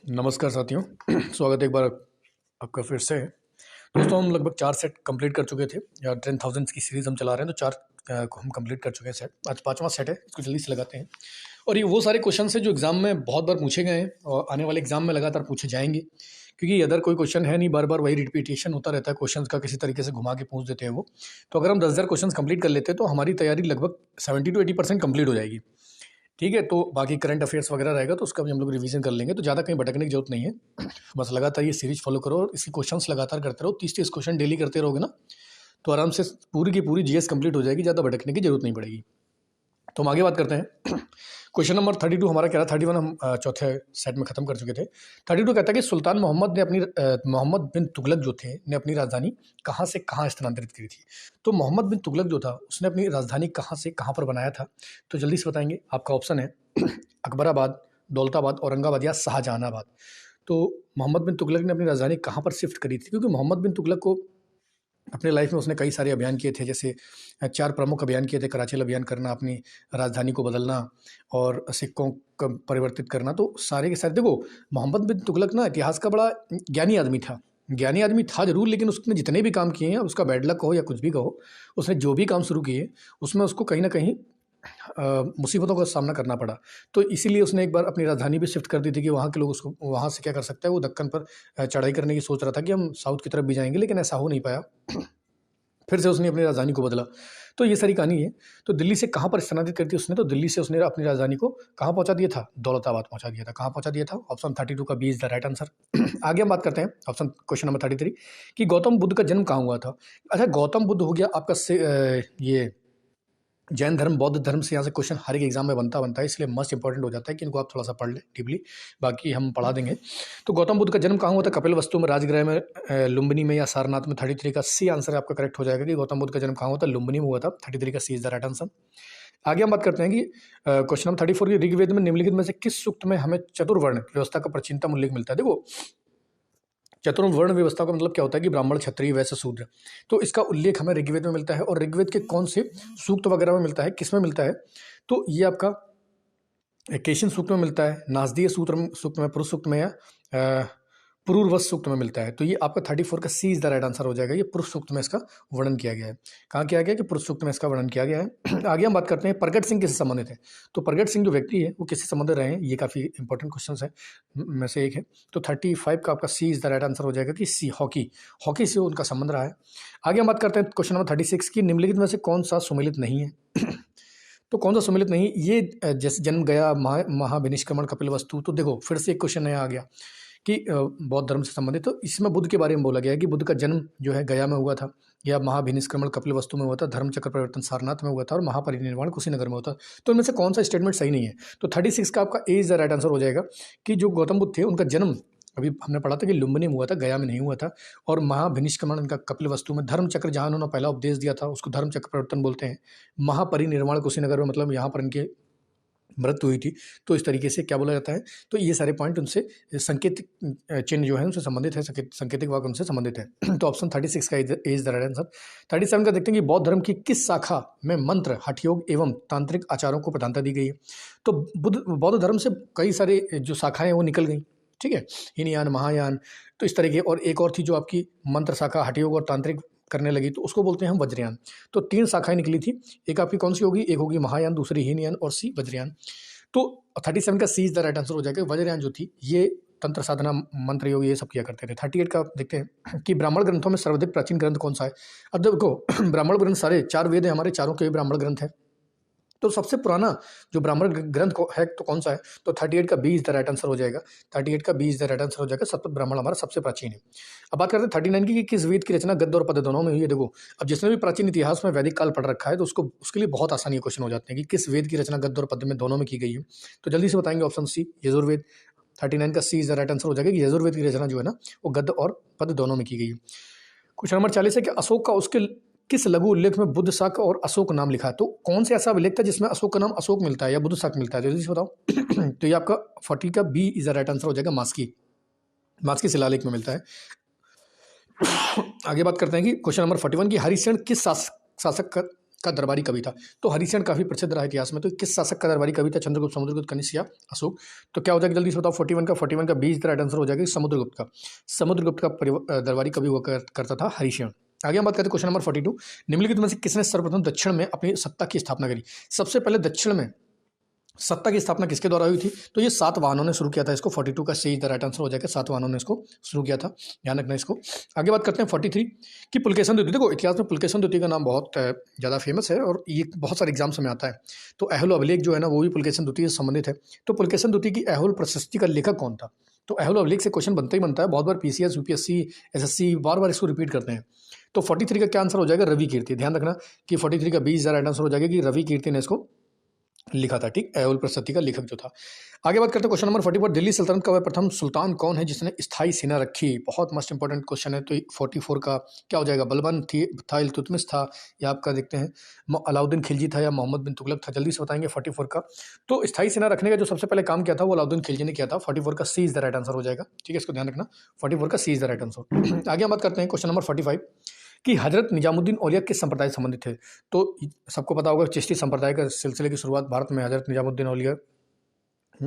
नमस्कार साथियों। स्वागत है एक बार आपका फिर से। दोस्तों, हम लगभग 4 सेट कंप्लीट कर चुके थे या 10,000 की सीरीज़ हम चला रहे हैं, तो 4 को हम कंप्लीट कर चुके हैं सेट। आज 5वां सेट है, इसको जल्दी से लगाते हैं। और ये वो सारे क्वेश्चन हैं जो एग्ज़ाम में बहुत बार पूछे गए हैं और आने वाले एग्ज़ाम में लगातार पूछे जाएंगे, क्योंकि अदर कोई क्वेश्चन है नहीं, बार बार वही रिपीटेशन होता रहता है क्वेश्चन का, किसी तरीके से घुमा के पूछ देते हैं वो। तो अगर हम 10,000 क्वेश्चन कंप्लीट कर लेते हैं तो हमारी तैयारी लगभग 70 to 80% कंप्लीट हो जाएगी। ठीक है, तो बाकी करंट अफेयर्स वगैरह रहेगा तो उसका भी हम लोग रिवीजन कर लेंगे, तो ज़्यादा कहीं भटकने की जरूरत नहीं है। बस लगातार ये सीरीज फॉलो करो और इसके क्वेश्चंस लगातार करते रहो। 30 क्वेश्चन डेली करते रहोगे ना, तो आराम से पूरी की पूरी जीएस कंप्लीट हो जाएगी, ज़्यादा भटकने की जरूरत नहीं पड़ेगी। तो हम आगे बात करते हैं। क्वेश्चन नंबर 32 हमारा कह रहा, 31 हम चौथे सेट में ख़त्म कर चुके थे। 32 कहता है कि सुल्तान मोहम्मद ने मोहम्मद बिन तुगलक जो थे ने अपनी राजधानी कहाँ से कहाँ स्थानांतरित की थी। तो मोहम्मद बिन तुगलक जो था उसने अपनी राजधानी कहाँ से कहाँ पर बनाया था, तो जल्दी से बताएंगे। आपका ऑप्शन है अकबराबाद, दौलताबाद, औरंगाबाद या शाहजहानाबाद। तो मोहम्मद बिन तुगलक ने अपनी राजधानी कहाँ पर शिफ्ट करी थी, क्योंकि मोहम्मद बिन तुगलक को अपने लाइफ में उसने कई सारे अभियान किए थे, जैसे 4 प्रमुख अभियान किए थे। कराची अभियान करना, अपनी राजधानी को बदलना और सिक्कों को परिवर्तित करना। तो सारे के सारे देखो, मोहम्मद बिन तुगलक ना इतिहास का बड़ा ज्ञानी आदमी था। ज्ञानी आदमी था जरूर, लेकिन उसने जितने भी काम किए हैं, उसका बैड लक कहो या कुछ भी कहो, उसने जो भी काम शुरू किए उसमें उसको कहीं ना कहीं मुसीबतों का सामना करना पड़ा। तो इसीलिए उसने एक बार अपनी राजधानी भी शिफ्ट कर दी थी कि वहाँ के लोग उसको वहाँ से क्या कर सकता है, वो दक्कन पर चढ़ाई करने की सोच रहा था कि हम साउथ की तरफ भी जाएंगे, लेकिन ऐसा हो नहीं पाया। फिर से उसने अपनी राजधानी को बदला। तो ये सारी कहानी है। तो दिल्ली से कहाँ पर स्थानांतरित कर दी उसने, तो दिल्ली से उसने अपनी राजधानी को कहाँ पहुँचा दिया था, दौलताबाद पहुँचा दिया था। कहाँ पहुँचा दिया था, ऑप्शन 32 का B is the right answer. आगे हम बात करते हैं ऑप्शन क्वेश्चन नंबर 33 कि गौतम बुद्ध का जन्म कहाँ हुआ था। अच्छा, गौतम बुद्ध हो गया आपका ये जैन धर्म, बौद्ध धर्म से यहाँ से क्वेश्चन हर एक एग्जाम में बनता है, इसलिए मस्ट इंपॉर्टेंट हो जाता है कि इनको आप थोड़ा सा पढ़ लें डीपली, बाकी हम पढ़ा देंगे। तो गौतम बुद्ध का जन्म कहाँ हुआ था, कपिल वस्तु में, राजगृह में, लुम्बिनी में या सारनाथ में। 33 का सी आंसर आपका करेक्ट हो जाएगा कि गौतम बुद्ध का जन्म कहाँ हुआ था, लुम्बिनी में हुआ था। 33 का सी इज द राइट आंसर। आगे हम बात करते हैं कि क्वेश्चन नंबर 34 की ऋग्वेद में निम्नलिखित में से किस सूक्त में हमें चतुर्वर्ण व्यवस्था का प्राचीनतम उल्लेख मिलता है। देखो, चतुर्वर्ण व्यवस्था का मतलब क्या होता है कि ब्राह्मण, क्षत्रिय, वैश्य, शूद्र। तो इसका उल्लेख हमें ऋग्वेद में मिलता है, और ऋग्वेद के कौन से सूक्त वगैरह में मिलता है, किस में मिलता है, तो ये आपका केशिन सूक्त में मिलता है, नासदीय सूक्त में, पुरुष सूक्त में या पुरूरवस सूक्त में मिलता है। तो ये आपका 34 का सी इज द राइट आंसर हो जाएगा। ये पुरुष सूक्त में इसका वर्णन किया गया है। कहाँ किया गया कि पुरुष सूक्त में इसका वर्णन किया गया है। आगे हम बात करते हैं प्रगट सिंह किससे संबंधित है। तो प्रगट सिंह जो व्यक्ति है वो किससे संबंधित रहे हैं, ये काफ़ी इंपॉर्टेंट क्वेश्चन है में से एक है। तो 35 का आपका सी इज द राइट आंसर हो जाएगा कि सी, हॉकी से उनका संबंध रहा है। आगे हम बात करते हैं क्वेश्चन नंबर 36 की निम्नलिखित में से कौन सा सुमेलित नहीं है। तो कौन सा सम्मिलित नहीं, ये जैसे जन्म गया, महाविनिष्क्रमण, कपिल वस्तु। तो देखो फिर से एक क्वेश्चन नया आ गया कि बौद्ध धर्म से संबंधित। तो इसमें बुद्ध के बारे में बोला गया है कि बुद्ध का जन्म जो है गया में हुआ था, या महाविनिष्क्रमण कपिल वस्तु में हुआ था, धर्म चक्र परिवर्तन सारनाथ में हुआ था, और महापरिनिर्वाण कुशीनगर में हुआ था। तो इनमें से कौन सा स्टेटमेंट सही नहीं है। तो 36 का आपका ए इज द राइट आंसर हो जाएगा कि जो गौतम बुद्ध थे उनका जन्म अभी हमने पढ़ा था कि लुम्बिनी में हुआ था, गया में नहीं हुआ था। और महाभिनिष्क्रमण इनका कपिल वस्तु में, धर्म चक्र जहाँ उन्होंने पहला उपदेश दिया था उसको धर्म चक्र परिवर्तन बोलते हैं। महापरिनिर्वाण कुशीनगर में मतलब यहाँ पर इनके मृत्यु हुई थी। तो इस तरीके से क्या बोला जाता है, तो ये सारे पॉइंट उनसे संकेतिक चिन्ह जो है उनसे संबंधित है, संकेतिक वाक्य उनसे संबंधित है। तो ऑप्शन 36 का इज द राइट आंसर। 37 का देखते हैं कि बौद्ध धर्म की किस शाखा में मंत्र, हठयोग एवं तांत्रिक आचारों को प्रधानता दी गई है। तो बौद्ध धर्म से कई सारे जो शाखाएं वो निकल गई, ठीक है, हीनयान, महायान। तो इस तरह के, और एक और थी जो आपकी मंत्र शाखा, हठयोग और तांत्रिक करने लगी, तो उसको बोलते हैं हम वज्रयान। तो 3 शाखाएं निकली थी, एक आपकी कौन सी होगी, एक होगी महायान, दूसरी हीनयान और सी वज्रयान। तो 37 का सी इज द राइट आंसर हो जाएगा। वज्रयान जो थी ये तंत्र साधना, मंत्र योग ये सब किया करते थे। 38 का देखते हैं कि ब्राह्मण ग्रंथों में सर्वाधिक प्राचीन ग्रंथ कौन सा है। अब देखो ब्राह्मण ग्रंथ सारे 4 वेद हैं हमारे, चारों के ब्राह्मण ग्रंथ है। तो सबसे पुराना जो ब्राह्मण ग्रंथ को है तो कौन सा है, तो 38 का B is the right answer हो जाएगा। 38 का B is the right answer हो जाएगा। सतपथ ब्राह्मण हमारा सबसे प्राचीन है। अब बात करते हैं 39 की कि किस वेद की रचना गद्य और पद्य दोनों में हुई है। देखो, अब जिसने भी प्राचीन इतिहास में वैदिक काल पढ़ रखा है तो उसके लिए बहुत आसानी क्वेश्चन हो जाते हैं कि किस वेद की रचना गद्य और पद्य में दोनों में की गई है। तो जल्दी से बताएंगे ऑप्शन सी, यजुर्वेद। 39 का सी इज द राइट आंसर हो जाएगा कि यजुर्वेद की रचना जो है ना वो गद्य और पद्य दोनों में की गई है। क्वेश्चन नंबर 40 है कि अशोक का उसके किस लघु उल्लेख में बुद्ध शाक और अशोक नाम लिखा है। तो कौन से ऐसा उल्लेख था जिसमें अशोक का नाम अशोक मिलता है या बुद्ध शाक मिलता है, जल्दी से बताओ। तो ये आपका 40 का B is the right answer हो जाएगा, मास्की शिलालेख में मिलता है। आगे बात करते हैं कि क्वेश्चन नंबर 41 की हरिशरण किस शासक का दरबारी कवि था? तो हरिशेन काफी प्रसिद्ध रहा इतिहास में। तो किस शासक का दरबारी कवि था? चंद्रगुप्त, समुद्रगुप्त, कनिष्क या अशोक? तो क्या हो जाएगा जल्दी से बताओ? 41 का B is the right answer हो जाएगा समुद्रगुप्त का। समुद्रगुप्त का दरबारी कवि हुआ करता था हरिशेन। आगे हम बात करते हैं क्वेश्चन नंबर 42। निम्नलिखित में से किसने सर्वप्रथम दक्षिण में अपनी सत्ता की स्थापना करी? सबसे पहले दक्षिण में सत्ता की स्थापना किसके द्वारा हुई थी? तो ये सातवाहनों ने शुरू किया था इसको। 42 का सी इज द राइट आंसर हो जाएगा, सातवाहनों ने इसको शुरू किया था, ध्यान रखना इसको। आगे बात करते हैं 43 की पुलकेशन द्वितीय। देखो इतिहास में पुलकेशन द्वितीय का नाम बहुत ज़्यादा फेमस है और ये बहुत सारे एग्जाम्स में आता है। तो अहल अभिलेख जो है ना वो भी पुलकेशन द्वितीय से संबंधित है। तो पुलकेशन द्वितीय की अहल प्रशस्ति का लेखक कौन था? तो अहल अभिलेख से क्वेश्चन बनता ही बनता है, बहुत बार पीसीएस, यूपीएससी, एसएससी बार बार इसको रिपीट करते हैं। तो 43 का क्या आंसर हो जाएगा? रवि कीर्ति। ध्यान रखना कि 43 का B is the right answer हो जाएगा कि रवि कीर्ति ने इसको लिखा था, ठीक, अहल प्रशस्ति का लेखक जो था। आगे बात करते हैं क्वेश्चन नंबर 44। दिल्ली सल्तनत का वह प्रथम सुल्तान कौन है जिसने स्थायी सेना रखी? बहुत मस्ट इंपॉर्टेंट क्वेश्चन है। तो 44 का क्या हो जाएगा? बलबन था, इल्तुतमिश था, या आपका देखते हैं अलाउद्दीन खिलजी था, या मोहम्मद बिन तुगलक था? जल्दी से बताएंगे 44 का। तो स्थायी सेना रखने का जो सबसे पहले काम किया था वो अलाउद्दीन खिलजी ने किया था। 44 का सी इज द राइट आंसर हो जाएगा, ठीक है, इसको ध्यान रखना। 44 का सी इज द राइट आंसर। आगे हम बात करते हैं क्वेश्चन नंबर 45 कि हजरत निजामुद्दीन औलिया किस संप्रदाय से संबंधित थे? तो सबको पता होगा चिश्ती संप्रदाय का सिलसिले की शुरुआत भारत में हजरत निजामुद्दीन औलिया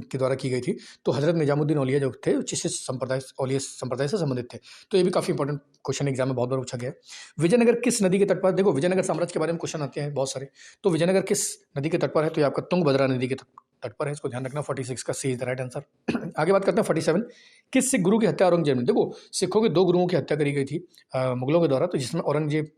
के द्वारा की गई थी। तो हजरत निजामुद्दीन औलिया जो थे चिश्ती संप्रदाय, औलिया संप्रदाय से संबंधित थे। तो ये भी काफी इंपॉर्टेंट क्वेश्चन एग्जाम में बहुत बार पूछा गया है। विजयनगर किस नदी के तट पर? देखो विजयनगर साम्राज्य के बारे में क्वेश्चन आते हैं बहुत सारे। तो विजयनगर किस नदी के तट पर है? तो ये आपका तुंगभद्रा नदी के तट पर है, इसको ध्यान रखना। 46 का सी इज द राइट आंसर। आगे बात करते हैं 47 किस सिख गुरु की हत्या औरंगजेब ने? देखो सिखों के 2 गुरुओं की हत्या करी गई थी मुगलों के द्वारा, तो जिसमें औरंगजेब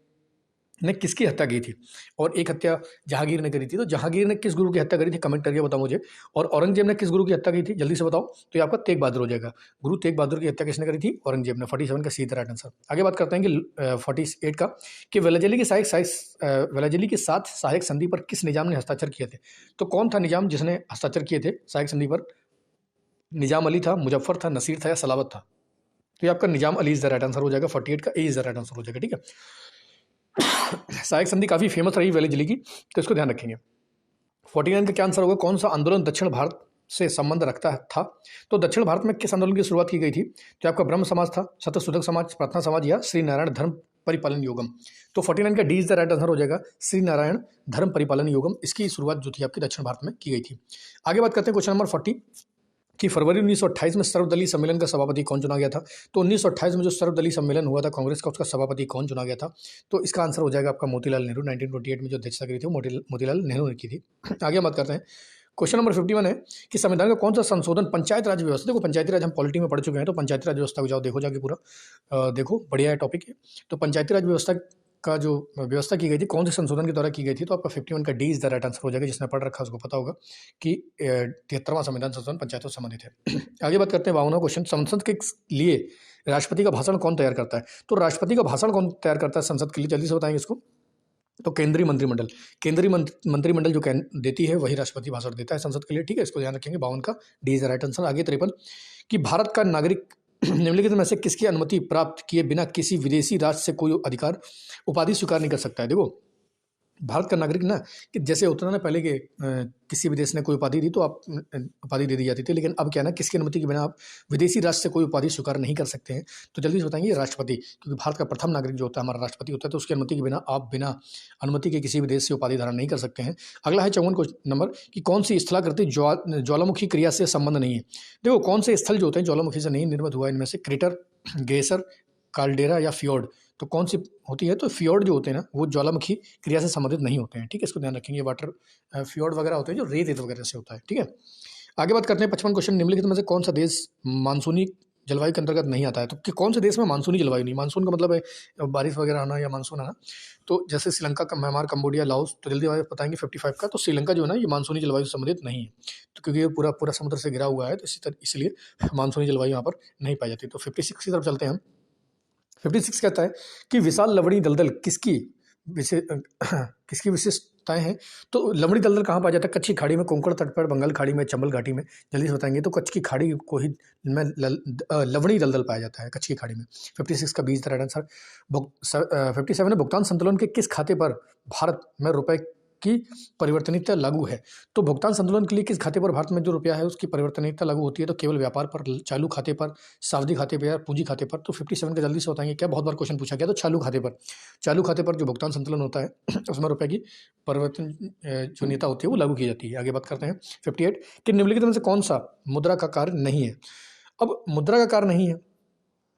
ने किसकी हत्या की थी और एक हत्या जहांगीर ने करी थी। तो जहांगीर ने किस गुरु की हत्या करी थी? कमेंट करके बताओ मुझे। और औरंगजेब ने किस गुरु की हत्या की थी? जल्दी से बताओ। तो ये आपका तेग बहादुर हो जाएगा। गुरु तेग बहादुर की हत्या किसने करी थी? औरंगजेब ने। 47 का सीधा राइट आंसर। आगे बात करते हैं कि 48 का कि वेलाजेली के साथ सहायक संधि पर किस निजाम ने हस्ताक्षर किए थे? तो कौन था निजाम जिसने हस्ताक्षर किए थे सहायक संधि पर? निजाम अली था, मुजफ्फर था, नसीर था, या सलावत था? तो ये आपका Nizam Ali is the right answer हो जाएगा। 48 का A is the right answer हो जाएगा, ठीक है। सहायक संधि काफी फेमस रही वेलाजेली की, तो इसको ध्यान रखेंगे। 49 का क्या आंसर होगा? कौन सा आंदोलन दक्षिण भारत से संबंध रखता था? तो दक्षिण भारत में किस आंदोलन की शुरुआत की गई थी? तो आपका ब्रह्म समाज था, शतशुद्धक समाज, प्रार्थना समाज, या श्री नारायण धर्म परिपालन योगम? तो 49 का D is the right answer हो जाएगा, श्री नारायण धर्म परिपालन योगम। इसकी शुरुआत जो थी आपकी दक्षिण भारत में की गई थी। आगे बात करते हैं क्वेश्चन नंबर 40 कि फरवरी 1928 में सर्वदलीय सम्मेलन का सभापति कौन चुना गया था? तो 1928 में जो सर्वदलीय सम्मेलन हुआ था कांग्रेस का, उसका सभापति कौन चुना गया था? तो इसका आंसर हो जाएगा आपका मोतीलाल नेहरू। 1928 में जो अध्यक्षता करी थी मोतीलाल नेहरू ने की थी। आगे बात करते हैं क्वेश्चन नंबर 51 है कि संविधान का कौन सा संशोधन पंचायत राज व्यवस्था? देखो पंचायती राज हम पॉलिटी में पढ़ चुके हैं, तो पंचायती राज व्यवस्था को जाओ देखो जाके पूरा देखो, बढ़िया है टॉपिक है। तो पंचायती राज व्यवस्था का जो व्यवस्था की गई थी कौन से संशोधन के द्वारा की गई थी? तो आपका 51 का D is the right answer हो जाएगा। जिसने पढ़ रखा है उसको पता होगा कि 73वां संविधान संशोधन पंचायतों से संबंधित है। आगे बात करते हैं 52वां क्वेश्चन, संसद के लिए राष्ट्रपति का भाषण कौन तैयार करता है? तो राष्ट्रपति का भाषण कौन तैयार करता है संसद के लिए? जल्दी से बताएंगे इसको। तो केंद्रीय मंत्रिमंडल जो देती है वही राष्ट्रपति भाषण देता है संसद के लिए, ठीक है, इसको ध्यान रखेंगे। 52 का D is the right answer. आगे 53 कि भारत का नागरिक निम्नलिखित में से किसकी अनुमति प्राप्त किए बिना किसी विदेशी राष्ट्र से कोई अधिकार उपाधि स्वीकार नहीं कर सकता है? देखो भारत का नागरिक ना, कि जैसे होता था ना पहले के किसी भी देश ने कोई उपाधि दी तो आप उपाधि दे दी जाती थी, लेकिन अब क्या ना किसकी अनुमति के बिना आप विदेशी राष्ट्र से कोई उपाधि स्वीकार नहीं कर सकते हैं। तो जल्दी से बताएंगे राष्ट्रपति, क्योंकि भारत का प्रथम नागरिक जो होता है हमारा राष्ट्रपति होता है, तो उसकी अनुमति के बिना आप बिना अनुमति के किसी भी देश से उपाधि धारण नहीं कर सकते हैं। अगला है 54 क्वेश्चन नंबर कि कौन सी स्थलाकृति ज्वालामुखी क्रिया से संबंध नहीं है? देखो कौन से स्थल जो होते हैं ज्वालामुखी से नहीं निर्मित हुआ इनमें से? क्रेटर, ग्लेशियर, काल्डेरा या फ्योर्ड? तो कौन सी होती है? तो फ्योर्ड जो होते हैं ना वो ज्वालामुखी क्रिया से संबंधित नहीं होते हैं, ठीक है, इसको ध्यान रखेंगे। वाटर फ्योर्ड वगैरह होते हैं जो रेत वगैरह से होता है, ठीक है। आगे बात करते हैं 55 क्वेश्चन, निम्नलिखित में से कौन सा देश मानसूनी जलवायु के अंतर्गत नहीं आता है? तो कि कौन से देश में मानसूनी जलवायु नहीं? मानसून का मतलब है बारिश वगैरह आना या मानसून आना। तो जैसे श्रीलंका, म्यांमार, कंबोडिया, लाओस। तो जल्दी बताएंगे 55 का। तो श्रीलंका जो है ना ये मानसूनी जलवायु से संबंधित नहीं है, तो क्योंकि ये पूरा समुद्र से घिरा हुआ है, तो इसलिए मानसूनी जलवायु यहाँ पर नहीं पाई जाती। तो 56 की तरफ चलते हैं हम। 56 कहता है कि विशाल लवणी दलदल किसकी विशेषताएं हैं? तो लवणी दलदल कहाँ पाया जाता है? कच्छ की खाड़ी में, कोंकण तट पर, बंगाल खाड़ी में, चंबल घाटी में? जल्दी से बताएंगे। तो कच्छ की खाड़ी को ही में लवणी दलदल पाया जाता है, कच्छ की खाड़ी में। 56 का बीज राइट आंसर। 57 है भुगतान संतुलन के किस खाते पर भारत में रुपए की परिवर्तनीयता लागू है। तो भुगतान संतुलन के लिए किस खाते पर भारत में जो रुपया है उसकी परिवर्तनीयता लागू होती है? तो केवल व्यापार पर, चालू खाते पर, सावधि खाते पर या पूंजी खाते पर। तो 57 का जल्दी से बताएंगे क्या, बहुत बार क्वेश्चन पूछा गया। तो चालू खाते पर, चालू खाते पर जो भुगतान संतुलन होता है उसमें रुपये की परिवर्तन जो नीयता होती है वो लागू की जाती है। आगे बात करते हैं 58 कि निम्नलिखित में से कौन सा मुद्रा का कार्य नहीं है? अब मुद्रा का कार्य नहीं है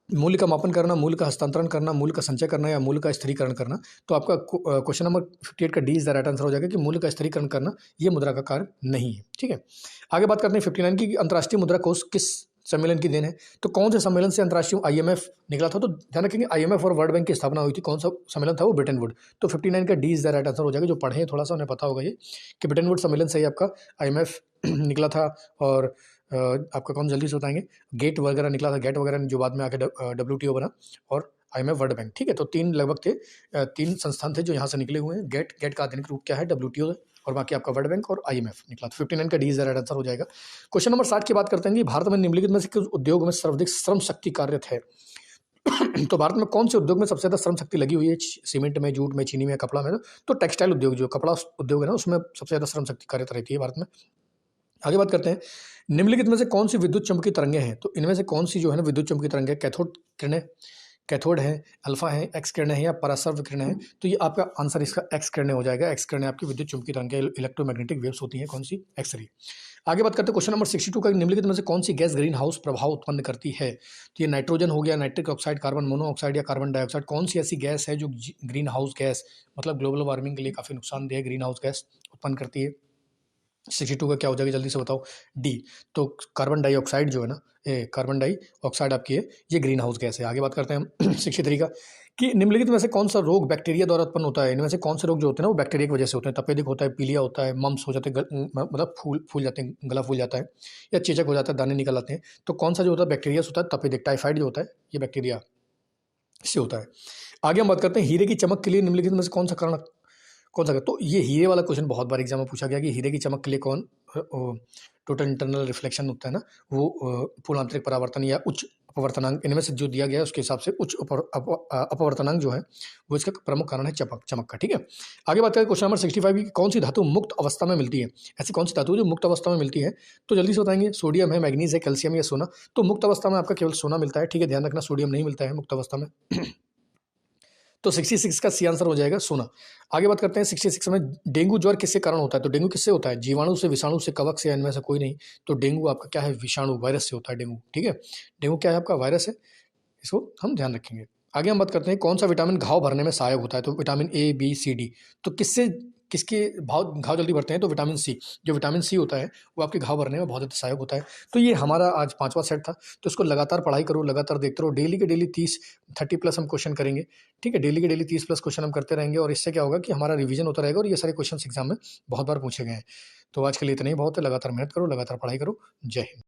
मूल्य का मापन करना, मूल्य का हस्तांतरण करना, मूल्य का संचय करना या मूल्य का स्थिरीकरण करना। तो आपका क्वेश्चन नंबर 58 का D is the right answer हो जाएगा कि मूल्य का स्थिरीकरण करना ये मुद्रा का कार्य नहीं है। ठीक है, आगे बात करते हैं 59 की, अंतर्राष्ट्रीय मुद्रा कोष किस सम्मेलन की देन है? तो कौन से सम्मेलन से अंतर्राष्ट्रीय IMF निकला था? तो ध्यान रखेंगे IMF और वर्ल्ड बैंक की स्थापना हुई थी। कौन सा सम्मेलन था वो? Britain would. तो 59 का D is the right answer हो जाएगा। जो पढ़े हैं थोड़ा सा उन्हें पता होगा ये कि ब्रिटेन वुड सम्मेलन से ही आपका IMF निकला था। और आपका कौन जल्दी से बताएंगे? गेट वगैरह निकला था, गेट वगैरह जो बाद में आके WTO बना, और IMF, वर्ल्ड बैंक। ठीक है, तो तीन लगभग थे, तीन संस्थान थे जो यहाँ से निकले हुए हैं। गेट का आधुनिक रूप क्या है? WTO, और बाकी आपका वर्ल्ड बैंक और IMF निकला। तो 59 का D is the right answer हो जाएगा। क्वेश्चन नंबर 60 की बात करते हैं कि भारत में निम्नलिखित में से किस उद्योग में सर्वाधिक श्रम शक्ति कार्यरत है? तो भारत में कौन से उद्योग में सबसे ज्यादा श्रम शक्ति लगी हुई है? सीमेंट में, जूट में, चीनी में, कपड़ा में? तो टेक्सटाइल उद्योग, जो कपड़ा उद्योग है ना, उसमें सबसे ज्यादा श्रम शक्ति कार्यरत रहती है भारत में। आगे बात करते हैं, निम्नलिखित में से कौन सी विद्युत चुम्बकीय तरंगें हैं? तो इनमें से कौन सी जो है ना विद्युत चुम्बकीय तरंगें? कैथोड किरणें, कैथोड है, अल्फा है, एक्स किरणें हैं या परासर्व किरणें हैं? तो ये आपका आंसर इसका एक्स किरणें हो जाएगा। एक्स किरणें आपकी विद्युत चुम्बकीय तरंगें, इलेक्ट्रोमैग्नेटिक वेव्स होती हैं। कौन सी? एक्सरे। आगे बात करते हैं क्वेश्चन नंबर 62 का, निम्नलिखित में से कौन सी गैस ग्रीन हाउस प्रभाव उत्पन्न करती है? तो ये नाइट्रोजन हो गया, नाइट्रिक ऑक्साइड, कार्बन मोनोऑक्साइड या कार्बन डाइऑक्साइड। कौन सी ऐसी गैस है जो ग्रीन हाउस गैस, मतलब ग्लोबल वार्मिंग के लिए काफी नुकसानदेह ग्रीन हाउस गैस उत्पन्न करती है? 62 का क्या हो जाएगा, जल्दी से बताओ? डी। तो कार्बन डाइऑक्साइड जो है ना, कार्बन डाइऑक्साइड आपकी है, ये ग्रीन हाउस गैस है। आगे बात करते हैं 63 का कि निम्नलिखित में से कौन सा रोग बैक्टीरिया द्वारा उत्पन्न होता है? इनमें से कौन से रोग जो होते हैं ना वो बैक्टीरिया की वजह से होते हैं? तपेदिक होता है, पीलिया होता है, मम्स हो जाते हैं, मतलब फूल जाते हैं, गला फूल जाता है, या चेचक हो जाता है, दाने निकल आते हैं। तो कौन सा जो होता है बैक्टीरिया से होता है? तपेदिक, टाइफाइड जो होता है ये बैक्टीरिया से होता है। आगे हम बात करते हैं हीरे की चमक के लिए निम्नलिखित में से कौन सा कारण, कौन सा? तो ये हीरे वाला क्वेश्चन बहुत बार एग्जाम में पूछा गया कि हीरे की चमक के लिए कौन टोटल इंटरनल रिफ्लेक्शन होता है ना, वो पूर्ण आंतरिक परावर्तन या उच्च अपवर्तनांक, इनमें से जो दिया गया है उसके हिसाब से उच्च अपवर्तनांक जो है वो इसका प्रमुख कारण है चमक का। ठीक है, आगे बात करें क्वेश्चन नंबर 65 की, कौन सी धातु मुक्त अवस्था में मिलती है? ऐसी कौन सी धातु जो मुक्त अवस्था में मिलती है? तो जल्दी से बताएंगे, सोडियम है, मैग्नीज है, कैल्शियम या सोना? तो मुक्त अवस्था में आपका केवल सोना मिलता है। ठीक है, ध्यान रखना, सोडियम नहीं मिलता है मुक्त अवस्था में। तो 66 का सी आंसर हो जाएगा सोना। आगे बात करते हैं 66 में, डेंगू ज्वर किसके कारण होता है? तो डेंगू किससे होता है? जीवाणु से, विषाणु से, कवक से, या इनमें से कोई नहीं? तो डेंगू आपका क्या है? विषाणु, वायरस से होता है डेंगू। ठीक है, डेंगू क्या है आपका? वायरस है, इसको हम ध्यान रखेंगे। आगे हम बात करते हैं कौन सा विटामिन घाव भरने में सहायक होता है? तो vitamin A, B, C, D। तो किसके घाव जल्दी भरते हैं? तो विटामिन सी, जो विटामिन सी होता है वो आपके घाव भरने में बहुत ज़्यादा सहायक होता है। तो ये हमारा आज 5वां सेट था। तो इसको लगातार पढ़ाई करो, लगातार देखते रहो, डेली के डेली 30 प्लस हम क्वेश्चन करेंगे। ठीक है, डेली के डेली 30 प्लस क्वेश्चन हम करते रहेंगे, और इससे क्या होगा कि हमारा रिवीजन होता रहेगा और ये सारे क्वेश्चन एग्जाम में बहुत बार पूछे गए हैं। तो आज के लिए इतना ही बहुत है, लगातार मेहनत करो, लगातार पढ़ाई करो। जय हिंद।